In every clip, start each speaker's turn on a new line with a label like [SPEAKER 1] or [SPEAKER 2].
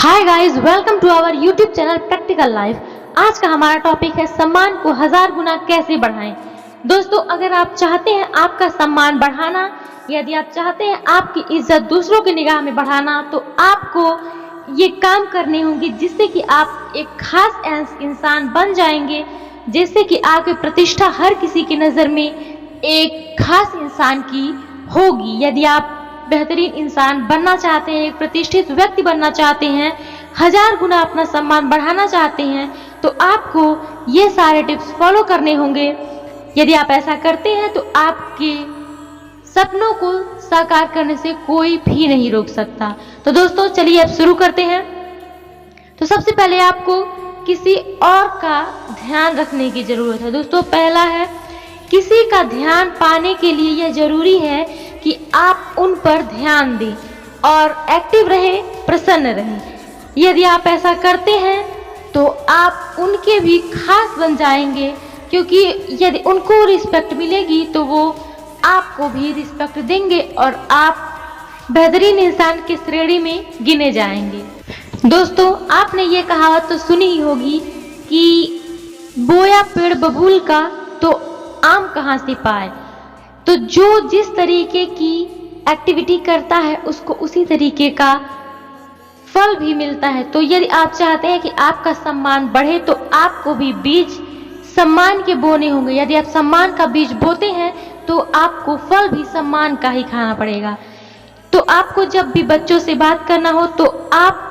[SPEAKER 1] Hi guys, welcome to our YouTube channel practical life. आज का हमारा टॉपिक है सम्मान को 1000 गुना कैसे बढ़ाएं। दोस्तों, अगर आप चाहते हैं आपका सम्मान बढ़ाना, यदि आप चाहते हैं आपकी इज्जत दूसरों की निगाह में बढ़ाना, तो आपको ये काम करने होंगे जिससे कि आप एक खास इंसान बन जाएंगे, जिससे कि आपकी प्रतिष्ठा हर किसी की नज़र में एक खास इंसान की होगी। यदि आप बेहतरीन इंसान बनना चाहते हैं, एक प्रतिष्ठित व्यक्ति बनना चाहते हैं, 1000 गुना अपना सम्मान बढ़ाना चाहते हैं, तो आपको ये सारे टिप्स फॉलो करने होंगे। यदि आप ऐसा करते हैं तो आपके सपनों को साकार करने से कोई भी नहीं रोक सकता। तो दोस्तों, चलिए अब शुरू करते हैं। तो सबसे पहले आपको किसी और का ध्यान रखने की जरूरत है। दोस्तों, पहला है, किसी का ध्यान पाने के लिए यह जरूरी है कि आप उन पर ध्यान दें और एक्टिव रहें, प्रसन्न रहें। यदि आप ऐसा करते हैं तो आप उनके भी खास बन जाएंगे, क्योंकि यदि उनको रिस्पेक्ट मिलेगी तो वो आपको भी रिस्पेक्ट देंगे और आप बेहतरीन इंसान की श्रेणी में गिने जाएंगे। दोस्तों, आपने ये कहावत तो सुनी ही होगी कि बोया पेड़ बबूल का तो आम कहाँ से पाए। तो जो जिस तरीके की एक्टिविटी करता है उसको उसी तरीके का फल भी मिलता है। तो यदि आप चाहते हैं कि आपका सम्मान बढ़े तो आपको भी बीज सम्मान के बोने होंगे। यदि आप सम्मान का बीज बोते हैं तो आपको फल भी सम्मान का ही खाना पड़ेगा। तो आपको जब भी बच्चों से बात करना हो तो आप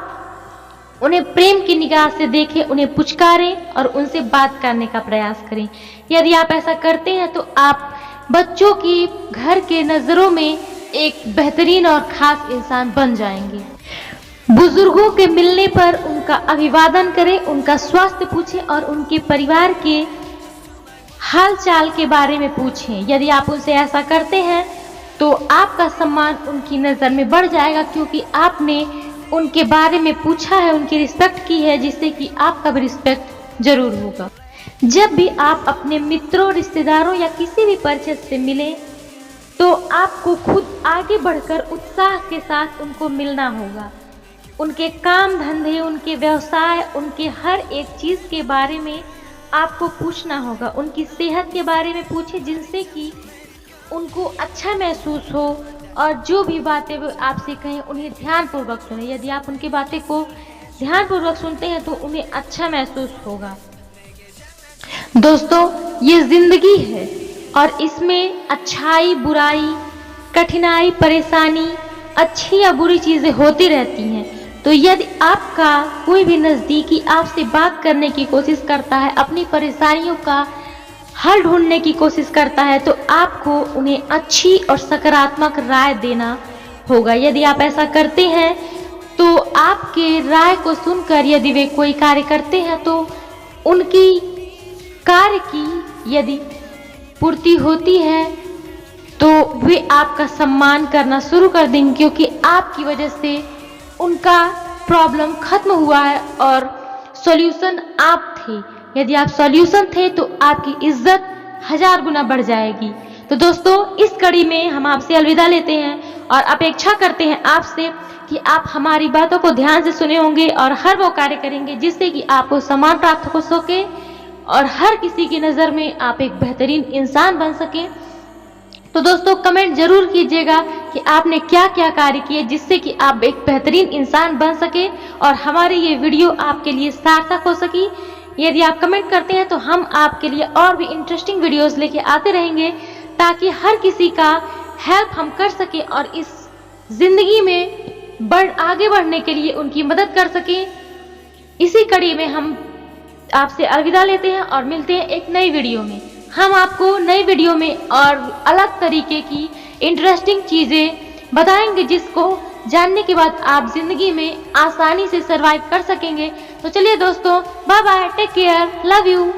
[SPEAKER 1] उन्हें प्रेम की निगाह से देखें, उन्हें पुचकारें और उनसे बात करने का प्रयास करें। यदि आप ऐसा करते हैं तो आप बच्चों की घर के नज़रों में एक बेहतरीन और ख़ास इंसान बन जाएंगे। बुजुर्गों के मिलने पर उनका अभिवादन करें, उनका स्वास्थ्य पूछें और उनके परिवार के हाल चाल के बारे में पूछें। यदि आप उनसे ऐसा करते हैं तो आपका सम्मान उनकी नज़र में बढ़ जाएगा, क्योंकि आपने उनके बारे में पूछा है, उनकी रिस्पेक्ट की है, जिससे कि आपका भी रिस्पेक्ट जरूर होगा। जब भी आप अपने मित्रों, रिश्तेदारों या किसी भी परिचित से मिलें तो आपको खुद आगे बढ़कर उत्साह के साथ उनको मिलना होगा। उनके काम धंधे, उनके व्यवसाय, उनके हर एक चीज़ के बारे में आपको पूछना होगा। उनकी सेहत के बारे में पूछें, जिनसे कि उनको अच्छा महसूस हो, और जो भी बातें वो आपसे कहें उन्हें ध्यानपूर्वक सुनें। यदि आप उनकी बातें को ध्यानपूर्वक सुनते हैं तो उन्हें अच्छा महसूस होगा। दोस्तों, ये जिंदगी है और इसमें अच्छाई, बुराई, कठिनाई, परेशानी, अच्छी या बुरी चीज़ें होती रहती हैं। तो यदि आपका कोई भी नज़दीकी आपसे बात करने की कोशिश करता है, अपनी परेशानियों का हल ढूंढने की कोशिश करता है, तो आपको उन्हें अच्छी और सकारात्मक राय देना होगा। यदि आप ऐसा करते हैं तो आपके राय को सुनकर यदि वे कोई कार्य करते हैं तो उनकी कार्य की यदि पूर्ति होती है तो वे आपका सम्मान करना शुरू कर देंगे, क्योंकि आपकी वजह से उनका प्रॉब्लम खत्म हुआ है और सॉल्यूशन आप थे। यदि आप सॉल्यूशन थे तो आपकी इज्जत 1000 गुना बढ़ जाएगी। तो दोस्तों, इस कड़ी में हम आपसे अलविदा लेते हैं और अपेक्षा करते हैं आपसे कि आप हमारी बातों को ध्यान से सुने होंगे और हर वो कार्य करेंगे जिससे कि आपको सम्मान प्राप्त हो सके और हर किसी की नज़र में आप एक बेहतरीन इंसान बन सके। तो दोस्तों, कमेंट जरूर कीजिएगा कि आपने क्या क्या कार्य किए जिससे कि आप एक बेहतरीन इंसान बन सके और हमारी ये वीडियो आपके लिए सार्थक हो सकी। यदि आप कमेंट करते हैं तो हम आपके लिए और भी इंटरेस्टिंग वीडियोस लेके आते रहेंगे, ताकि हर किसी का हेल्प हम कर सकें और इस जिंदगी में आगे बढ़ने के लिए उनकी मदद कर सकें। इसी कड़ी में हम आपसे अलविदा लेते हैं और मिलते हैं एक नई वीडियो में। हम आपको नई वीडियो में और अलग तरीके की इंटरेस्टिंग चीज़ें बताएंगे, जिसको जानने के बाद आप जिंदगी में आसानी से सरवाइव कर सकेंगे। तो चलिए दोस्तों, bye bye, take care, love you.